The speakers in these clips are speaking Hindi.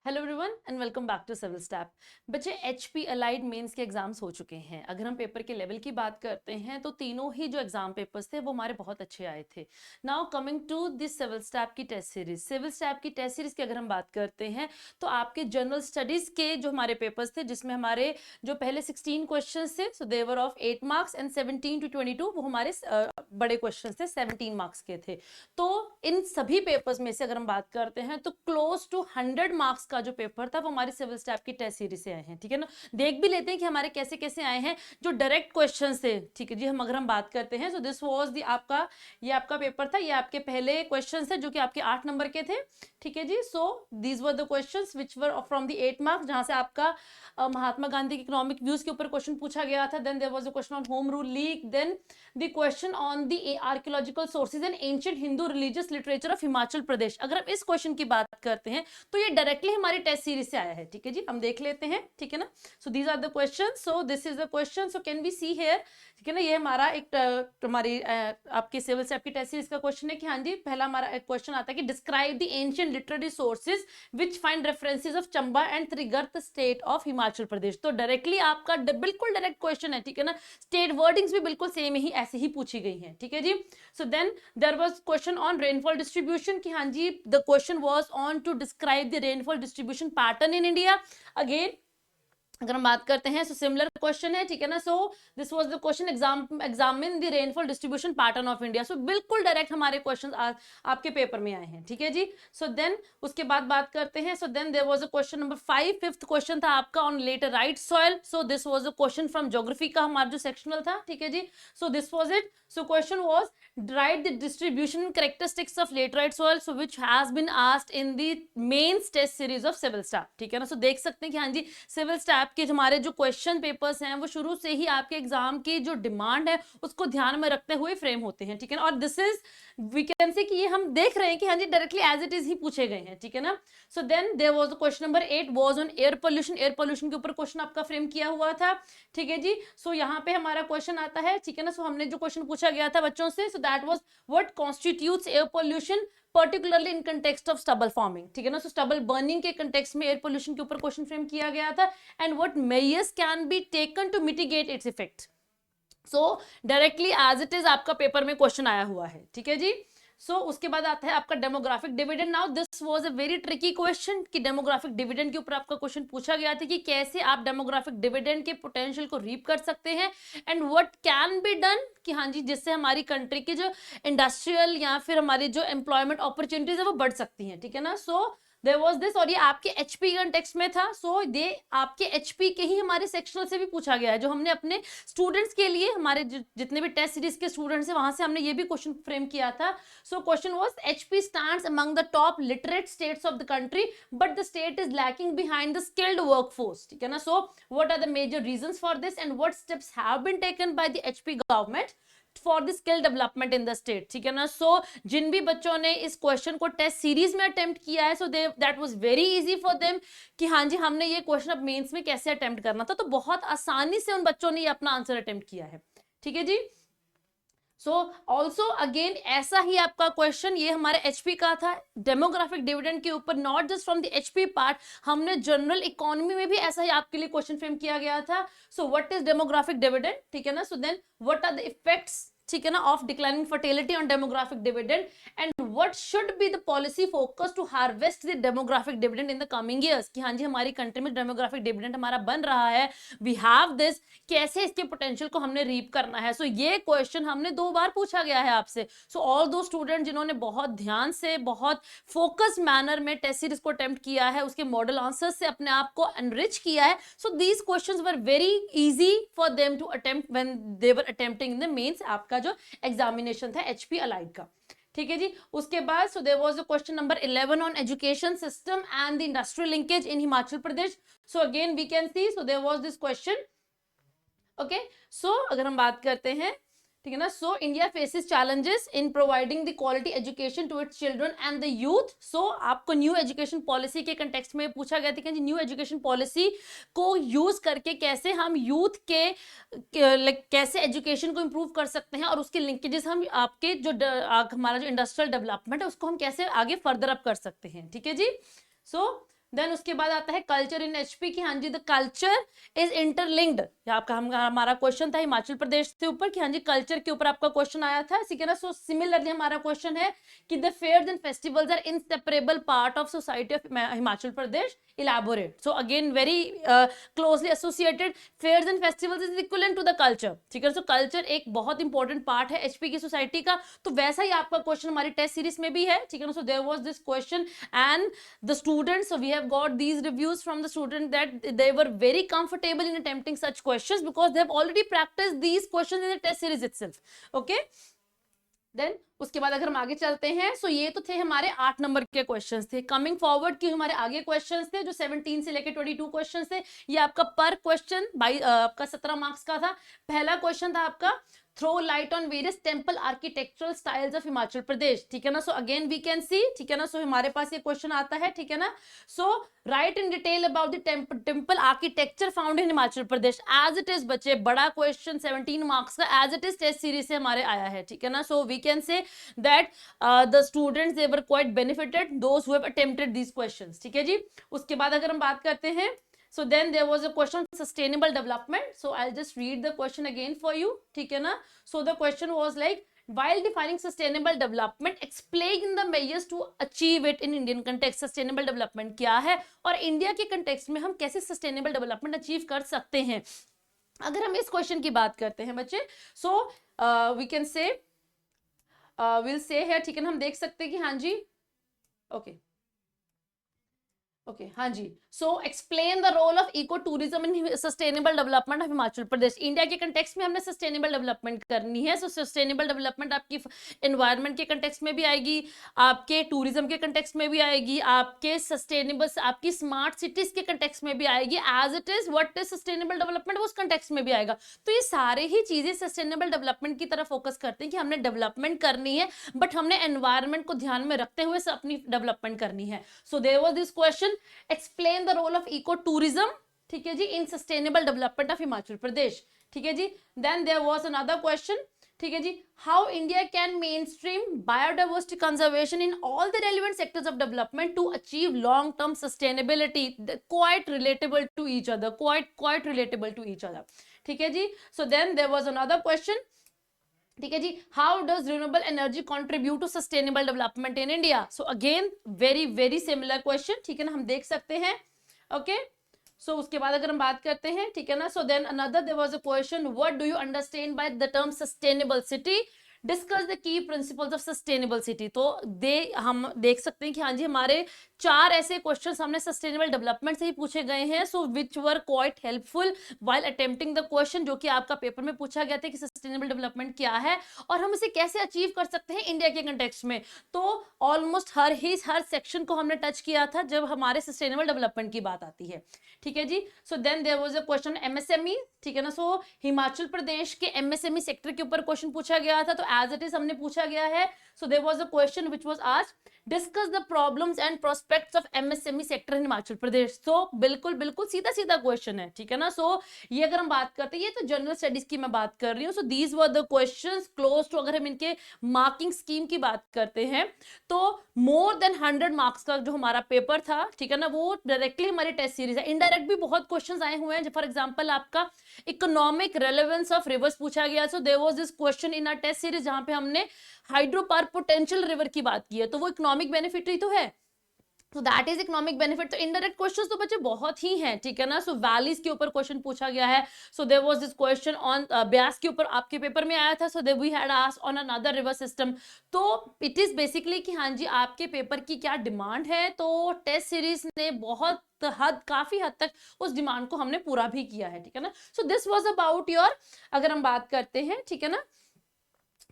Hello everyone and welcome back to civil step. बच्चे एचपी अलाइड मेंस के एग्जाम्स हो चुके हैं। अगर हम पेपर के लेवल की बात करते हैं तो तीनों ही जो एग्जाम पेपर्स थे वो हमारे बहुत अच्छे आए थे। Now coming to this civil step की टेस्ट सीरीज। सिविल स्टैप की टेस्ट सीरीज की अगर हम बात करते हैं तो आपके जनरल स्टडीज के जो हमारे पेपर्स थे जिसमें हमारे जो पहले 16 क्वेश्चन थे सो देवर ऑफ 8 मार्क्स एंड 17 to 22 वो हमारे बड़े क्वेश्चन थे 17 मार्क्स के थे। तो इन सभी पेपर्स में से अगर हम बात करते हैं तो क्लोज टू 100 मार्क्स का जो पेपर था वो हमारे सिविल स्टैप की टेस्ट सीरीज से आए हैं। ठीक है ना, देख भी लेते हैं कि हमारे कैसे कैसे आए हैं जो डायरेक्ट क्वेश्चंस थे। ठीक है जी, हम अगर हम बात करते हैं सो दिस वाज द आपका ये आपका पेपर था, ये आपके पहले क्वेश्चंस थे जो कि आपके 8 नंबर के थे। ठीक है जी, so these were the questions which were from the 8 marks, जहां से आपका महात्मा गांधी के इकोनॉमिक व्यूज के ऊपर क्वेश्चन पूछा गया था। Then there was a question on home rule league, then the question on the archaeological sources and ancient Hindu religious literature of Himachal Pradesh. अगर हम इस क्वेश्चन की बात करते हैं तो ये डायरेक्टली हमारी टेस्ट सीरीज से आया है। ठीक है जी, हम देख लेते हैं। ठीक है ना, so these are the question, so this is the question, so can we see here. ठीक है ना, ये हमारा एक हमारी आपके सिविल स्टैप की टेस्ट सीरीज का क्वेश्चन है कि हाँ जी, पहला हमारा एक क्वेश्चन आता है कि describe the ancient literary sources which find references of Chamba and Trigarta state of Himachal Pradesh. तो डायरेक्टली आपका बिल्कुल डायरेक्ट क्वेश्चन है। ठीक है ना, स्टेट वर्डिंग्स भी बिल्कुल सेम ही ऐसे ही पूछी गई है। ठीक है जी, so then there was question on rainfall distribution कि हाँ जी, the question was on to describe the rainfall distribution pattern in India. Again अगर हम बात करते हैं सो सिमिलर क्वेश्चन है। ठीक है ना, so this was the question examine the rainfall distribution pattern of India. So बिल्कुल डायरेक्ट हमारे क्वेश्चन आपके पेपर में आए हैं। ठीक है जी, सो देन उसके बाद बात करते हैं, so then there was a question number 5, fifth question था आपका on laterite soil. So this was a question from geography का हमारा जो सेक्शनल था। ठीक है जी, so this was it. So question was write the distribution characteristics of laterite soil, so which has been asked in the mains test series of civil staff। ठीक है ना, सो देख सकते हैं कि हाँ जी, सिविल स्टैप के हमारे जो क्वेश्चन पेपर्स हैं वो शुरू से ही आपके एग्जाम की जो डिमांड है उसको ध्यान में रखते हुए फ्रेम होते हैं। ठीक है ना, और दिस इज वी कैन से कि ये हम देख रहे हैं कि हाँ जी, डायरेक्टली एज इट इज ही पूछे गए हैं। ठीक है ना, so then there was the question number 8 was on air pollution. Air pollution के ऊपर क्वेश्चन आपका फ्रेम किया हुआ था। ठीक है जी, सो यहाँ पे हमारा क्वेश्चन आता है। ठीक है ना, सो हमने जो क्वेश्चन पूछा गया था बच्चों से, so that was what constitutes air pollution particularly in context of stubble forming. ठीक है ना, सो स्टबल बर्निंग के कंटेक्स्ट में एयर पोल्यूशन के ऊपर क्वेश्चन फ्रेम किया गया था and what measures can be taken to mitigate its effect. So directly as it is आपका पेपर में क्वेश्चन आया हुआ है। ठीक है जी, सो उसके बाद आता है आपका demographic dividend. Now this was a very tricky question कि डेमोग्राफिक डिविडेंड के ऊपर आपका क्वेश्चन पूछा गया था कि कैसे आप डेमोग्राफिक डिविडेंड के पोटेंशियल को रीप कर सकते हैं and what can be done कि हाँ जी, जिससे हमारी कंट्री की जो इंडस्ट्रियल या फिर हमारी जो एम्प्लॉयमेंट अपॉर्चुनिटीज है वो बढ़ सकती हैं। ठीक है ना, सो देयर वाज दिस, और ये आपके एचपी कंटेक्स्ट में था। सो ये आपके एचपी के ही हमारे सेक्शनल से भी पूछा गया है, जो हमने अपने स्टूडेंट्स के लिए हमारे जितने भी टेस्ट सीरीज के स्टूडेंट्स हैं वहां से हमने ये भी क्वेश्चन फ्रेम किया था। So question was HP stands among the top literate states of the country but the state is lacking behind the skilled workforce. ठीक है ना, so what are the major reasons for this and what steps have been taken by the HP government for the skill development in the state. ठीक है ना, सो जिन भी बच्चों ने इस क्वेश्चन को टेस्ट सीरीज में अटेम्प्ट किया है so they that was very easy for them कि हाँ जी, हमने ये क्वेश्चन अब मेंस में कैसे अटेम्प्ट करना था, तो बहुत आसानी से उन बच्चों ने ये अपना आंसर अटेम्प्ट किया है। ठीक है जी, सो ऑल्सो अगेन ऐसा ही आपका क्वेश्चन ये हमारे एचपी का था डेमोग्राफिक डिविडेंड के ऊपर, not just from the HP part, हमने जनरल इकोनॉमी में भी ऐसा ही आपके लिए क्वेश्चन फ्रेम किया गया था। So what is demographic dividend. ठीक है ना, so then what are the effects, ठीक है ना, of declining fertility on demographic dividend and what should be the policy focus to harvest the demographic dividend in the coming years कि हाँ जी, हमारी कंट्री में डेमोग्राफिक डिविडेंड हमारा बन रहा है, वी हैव दिस, कैसे इसके पोटेंशियल को हमने रीप करना है। सो ये क्वेश्चन हमने 2 बार पूछा गया है आपसे। सो ऑल दो स्टूडेंट जिन्होंने बहुत ध्यान से बहुत फोकस मैनर में टेस्ट सीरीज को अटेम्प्ट किया है, उसके मॉडल आंसर्स से अपने आप को एनरिच किया है, so these questions were very easy for them to attempt when they were attempting in the mains आपका जो एग्जामिनेशन था एचपी अलाइड का। ठीक है जी, उसके बाद so there was a question number 11 on education system and the industrial linkage in Himachal Pradesh. So again we can see, so there was this question. Okay, so अगर हम बात करते हैं, ठीक है ना, so India faces challenges in providing the quality education to its children and the youth. So आपको न्यू एजुकेशन पॉलिसी के कंटेक्स्ट में पूछा गया था कि न्यू एजुकेशन पॉलिसी को यूज करके कैसे हम यूथ के कैसे एजुकेशन को इंप्रूव कर सकते हैं और उसके लिंकेजेस हम आपके जो हमारा जो इंडस्ट्रियल डेवलपमेंट है उसको हम कैसे आगे फर्दर अप कर सकते हैं। ठीक है जी, सो देन उसके बाद आता है कल्चर इन एचपी की हाँ जी द कल्चर इज इंटरलिंक्ड, आपका हमारा क्वेश्चन था हिमाचल प्रदेश के ऊपर कि हाँ जी कल्चर के ऊपर आपका क्वेश्चन आया था, ठीक है ना। सो सिमिलरली हमारा क्वेश्चन है कि the fairs and festivals are inseparable part of society of Himachal Pradesh, elaborate. So again very closely associated, fairs and festivals is equivalent to the culture, ठीक है। सो कल्चर एक बहुत इंपॉर्टेंट पार्ट है एचपी की सोसाइटी का, तो वैसा ही आपका क्वेश्चन हमारी टेस्ट सीरीज में भी है, ठीक है ना। So there was this question and the students, so we have got these reviews from the student that they were very comfortable in attempting such questions because they have already practiced these questions in the test series itself, okay। Then उसके बाद अगर हम आगे चलते हैं, सो ये तो थे हमारे 8 नंबर के क्वेश्चंस थे। कमिंग फॉरवर्ड की हमारे आगे क्वेश्चंस थे जो 17 से लेके 22 क्वेश्चंस थे, ये आपका पर क्वेश्चन आपका 17 मार्क्स का था। पहला क्वेश्चन था आपका throw light on various temple architectural styles of Himachal Pradesh, ठीक है ना। So again we can see, ठीक है ना। सो हमारे पास ये क्वेश्चन आता है, ठीक है ना। So write in detail about the temple architecture found in Himachal Pradesh as it is. बच्चे बड़ा क्वेश्चन 17 मार्क्स का as it is test series से हमारे आया है, ठीक है ना। So we can say that the students they were quite benefited those who have attempted these questions, ठीक है जी। उसके बाद अगर हम बात करते हैं, so then there was a question on sustainable development, so I'll just read the question again for you, ठीक है ना। So the question was like, while defining sustainable development, explain the measures to achieve it in Indian context। sustainable development क्या है और इंडिया के context में हम कैसे sustainable development achieve कर सकते हैं। अगर हम इस क्वेश्चन की बात करते हैं बच्चे, so we can say we'll say here, ठीक है ना, हम देख सकते हैं कि हाँ जी ओके ओके हाँ जी। So explain the role of eco tourism in sustainable development of Himachal Pradesh. India के कंटेक्स्ट में हमने सस्टेनेबल डेवलपमेंट करनी है। सो सस्टेनेबल डेवलपमेंट आपकी एनवायरनमेंट के कंटेक्स्ट में भी आएगी, आपके टूरिज्म के कंटेक्स्ट में भी आएगी, आपके सस्टेनेबल आपकी स्मार्ट सिटीज के कंटेक्स्ट में भी आएगी, as it is what is sustainable development उस कंटेक्स्ट में भी आएगा। तो ये सारे ही चीजें सस्टेनेबल डेवलपमेंट की तरफ फोकस करते हैं कि हमने डेवलपमेंट करनी है बट हमने एनवायरमेंट को ध्यान में रखते हुए अपनी डेवलपमेंट करनी है। So there was this question, explain the role of eco tourism, ठीक है जी, in sustainable development of Himachal Pradesh, ठीक है जी। Then there was another question, ठीक है जी, how India can mainstream biodiversity conservation in all the relevant sectors of development to achieve long term sustainability. Quite relatable to each other, quite relatable to each other, ठीक है जी। So then there was another question, ठीक है जी, how does renewable energy contribute to sustainable development in India. So again very very similar question, ठीक है ना, हम देख सकते हैं, ओके। सो उसके बाद अगर हम बात करते हैं, ठीक है ना, so then another there was a question, what do you understand by the term sustainable city, discuss the key principles of sustainable city. तो हम देख सकते हैं कि हाँ जी हमारे 4 ऐसे क्वेश्चंस हमने सस्टेनेबल डेवलपमेंट से ही पूछे गए हैं, so which were quite helpful while attempting the question, जो कि आपका पेपर में पूछा गया था कि सस्टेनेबल डेवलपमेंट क्या है और हम इसे कैसे अचीव कर सकते हैं इंडिया के कंटेक्स्ट में। तो ऑलमोस्ट हर सेक्शन को हमने टच किया था जब हमारे सस्टेनेबल डेवलपमेंट की बात आती है, ठीक है जी। So then there was a question MSME, ठीक है ना। सो हिमाचल प्रदेश के एमएसएमई सेक्टर के ऊपर क्वेश्चन पूछा गया था, तो एज इट इज हमने पूछा गया है। So there was a question which was asked, discuss the problems and prospects of MSME sector in Himachal Pradesh. तो बिल्कुल बिल्कुल सीधा क्वेश्चन है, ठीक है ना। सो ये अगर हम बात करते हैं, ये तो जनरल स्टडीज की मैं बात कर रही हूँ। So these were the questions close to, अगर हम इनके मार्किंग स्कीम की बात करते हैं तो मोर देन 100 मार्क्स का जो हमारा पेपर था, ठीक है ना, वो डायरेक्टली हमारी टेस्ट सीरीज है। इनडायरेक्ट भी बहुत क्वेश्चंस आए हुए हैं, फॉर एग्जांपल आपका इकोनॉमिक रेलेवेंस ऑफ रिवर्स पूछा गया। So there was this question in a test series जहां पे हमने हाइड्रो पावर पोटेंशियल रिवर की बात की है, तो वो इकोनॉमिक बेनिफिट ही तो है, तो दैट इज इकोनॉमिक बेनिफिट। तो इनडायरेक्ट क्वेश्चंस तो बच्चे बहुत ही हैं, ठीक है ना। सो वैलीज के ऊपर क्वेश्चन पूछा गया है। So there was this question on Beas के ऊपर आपके पेपर में आया था। So they we had asked on another river system. तो इट इज बेसिकली कि हाँ जी आपके पेपर की क्या डिमांड है, तो टेस्ट सीरीज ने बहुत काफी हद तक उस डिमांड को हमने पूरा भी किया है, ठीक है ना। So this was about your, अगर हम बात करते हैं, ठीक है ना।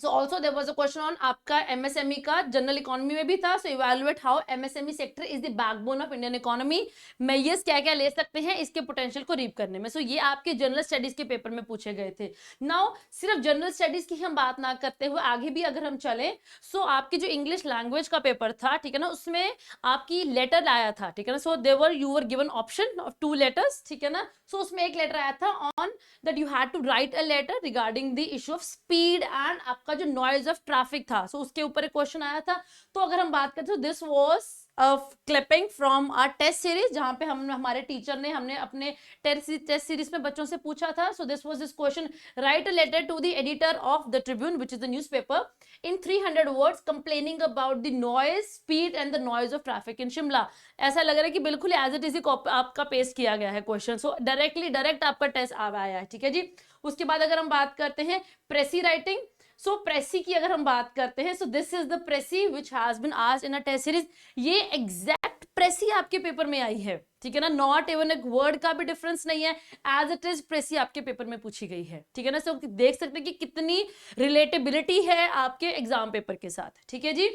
So also there was a question on आपका MSME का जनरल इकोनॉमी में भी था। So evaluate how MSME sector is the backbone of Indian economy। measures क्या क्या ले सकते हैं इसके पोटेंशियल को रीप करने में। So ये आपके जनरल स्टडीज के पेपर में पूछे गए थे। नाउ सिर्फ जनरल स्टडीज की हम बात ना करते हुए आगे भी अगर हम चले, सो आपकी जो इंग्लिश लैंग्वेज का पेपर था, ठीक है ना, उसमें आपकी लेटर आया था, ठीक है ना। So you were given option of 2 letters, ठीक है ना। सो उसमें एक लेटर आया था on that you had to write a letter regarding the issue of speed and आपका जो नॉइज ऑफ ट्रैफिक था, सो उसके ऊपर एक क्वेश्चन आया था। तो अगर हम बात करते तो this was clipping from our test series, जहां पे हमारे टीचर ने हमने अपने टेस्ट सीरीज में बच्चों से पूछा था. So this was this question, write a letter to the editor of the Tribune which is the newspaper in 300 words complaining about the noise, speed and the noise of traffic in Shimla. ऐसा लग रहा है कि बिल्कुल एज इट इज आपका पेस्ट किया गया है क्वेश्चन. सो डायरेक्ट आपका टेस्ट आया है. ठीक है जी. उसके बाद अगर हम बात करते हैं प्रेसी राइटिंग, सो प्रेसी की अगर हम बात करते हैं, so this is the precis which has been asked in a test series. ये एग्जैक्ट प्रेसी आपके पेपर में आई है. ठीक है ना, नॉट इवन एक वर्ड का भी डिफरेंस नहीं है, एज इट इज प्रेसी आपके पेपर में पूछी गई है. ठीक है ना. सो देख सकते हैं कि कितनी रिलेटेबिलिटी है आपके एग्जाम पेपर के साथ. ठीक है जी.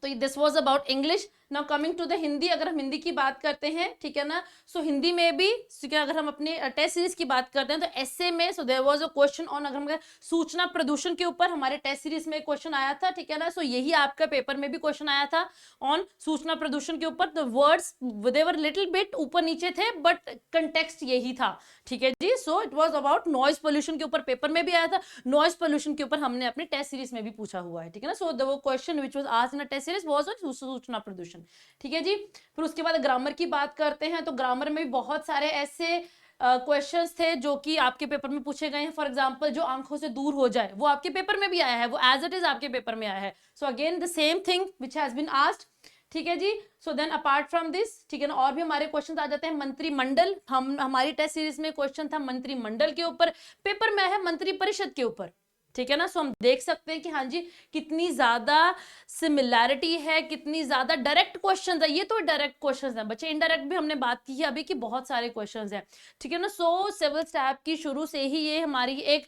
तो this was about English. Now coming to the Hindi, अगर हम हिंदी की बात करते हैं, ठीक है ना, सो हिंदी में भी अगर हम अपने टेस्ट सीरीज की बात करते हैं तो एसए में so there was a question on, अगर हम सूचना प्रदूषण के ऊपर हमारे टेस्ट सीरीज में क्वेश्चन आया था. ठीक है ना. सो यही आपका पेपर में भी क्वेश्चन आया था ऑन सूचना प्रदूषण के ऊपर. The words they were little bit ऊपर नीचे थे बट कंटेक्स्ट यही था. ठीक है जी. So it was about noise pollution के ऊपर पेपर में भी आया था, नॉइज पोल्यूशन के ऊपर हमने अपने टेस्ट सीरीज में भी पूछा हुआ है. ठीक है ना. सो the question which was asked in a test series was on सूचना प्रदूषण. ठीक है जी. फिर उसके बाद ग्रामर की बात करते हैं, तो ग्रामर में भी बहुत सारे ऐसे क्वेश्चंस थे जो कि आपके पेपर में पूछे गए हैं. फॉर एग्जांपल, जो आंखों से दूर हो जाए वो आपके पेपर में भी आया है, वो एज इट इज आपके पेपर में आया है. So again the same thing which has been asked. ठीक है जी. So then apart from this, ठीक है ना, और भी हमारे क्वेश्चन आ जाते हैं. मंत्रिमंडल, हमारी टेस्ट सीरीज में क्वेश्चन था मंत्रिमंडल के ऊपर, पेपर में है मंत्री परिषद के ऊपर. ठीक है ना. सो हम देख सकते हैं कि हाँ जी कितनी ज्यादा सिमिलैरिटी है, कितनी ज्यादा डायरेक्ट क्वेश्चंस है. ये तो डायरेक्ट क्वेश्चंस हैं बच्चे, इनडायरेक्ट भी हमने बात की है अभी कि बहुत सारे क्वेश्चंस हैं. ठीक है ना. सो सिविल स्टैप की शुरू से ही ये हमारी एक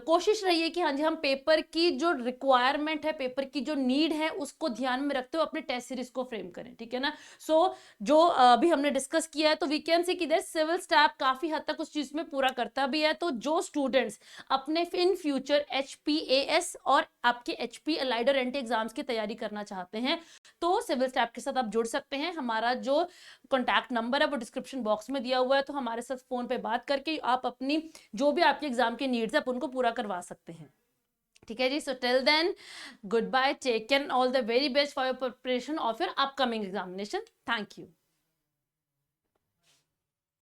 कोशिश रही है कि हाँ जी हम पेपर की जो रिक्वायरमेंट है, पेपर की जो नीड है, उसको ध्यान में रखते हुए अपने टेस्ट सीरीज को फ्रेम करें. ठीक है ना. सो जो अभी हमने डिस्कस किया है, तो वी कैन से कि सिविल स्टैप काफी हद तक उस चीज में पूरा करता भी है. तो जो स्टूडेंट्स अपने इन फ्यूचर HPAS और आपके HP अलाइड और एंटी एग्जाम्स की तैयारी करना चाहते हैं, तो सिविल स्टैप के साथ आप जुड़ सकते हैं. हमारा जो कॉन्टैक्ट नंबर है वो डिस्क्रिप्शन बॉक्स में दिया हुआ है, तो हमारे साथ फोन पे बात करके आप अपनी जो भी आपके एग्जाम की नीड्स है आप उनको पूरा करवा सकते हैं. ठीक है जी. So till then goodbye, take care, all the very best for your preparation of your upcoming examination. Thank you.